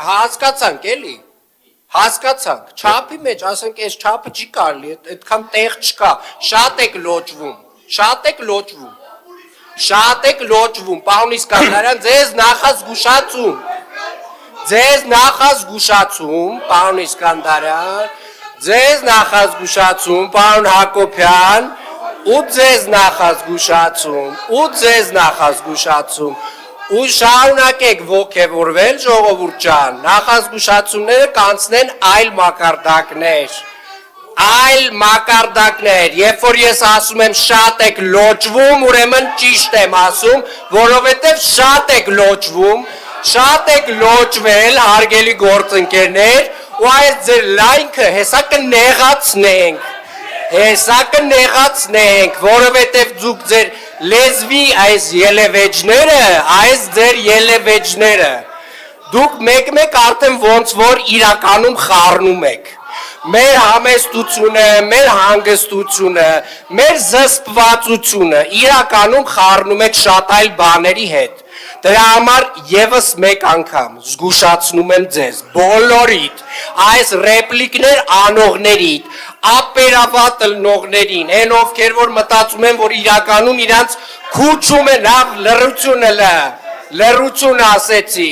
հասկացանք էլի։ Հասկացանք, չափի մեջ, ասենք այս չափը չի կարելի, այդքան տեղ չկա, շատ եք լոճվում, պարոն Իսկանդարյան, ձեզ նախազգուշացում, պարոն Իսկանդարյան, ձեզ նախազգուշացում, պարոն Հակոբյան, ու ձեզ նախազգուշացում, ու շարունակեք ոգևորվել ժողովուրդ ջան, նախազգուշացումները կանցնեն այլ մակարդակներ, երբ որ ես ասում եմ շատ եք լոճվում, ուրեմն ճիշտ եմ ասում, որովհետև շատ եք լոճվել, հարգելի գործընկերներ, ու այս ձեր լայնքը հեսա կնեղացնենք, որովհետև դուք ձեր լեզվի այս ելևեջները, դուք մեկ-մեկ արդեն ոնց որ իրականում խառնում եք, մեր համեստությունը, մեր հանգստությունը, մեր զսպվածությունը, իրականում խառնում եք շատ այլ բաների հետ, դրա համար եվս մեկ անգամ զգուշացնում եմ ձեզ, բոլորիդ, այս ռեպլիկներ անողներիդ, ապերավատ լնողներին, են ովքեր որ մտածում են, որ իրականում իրանց քուչում է լավ լռություն ասեցի,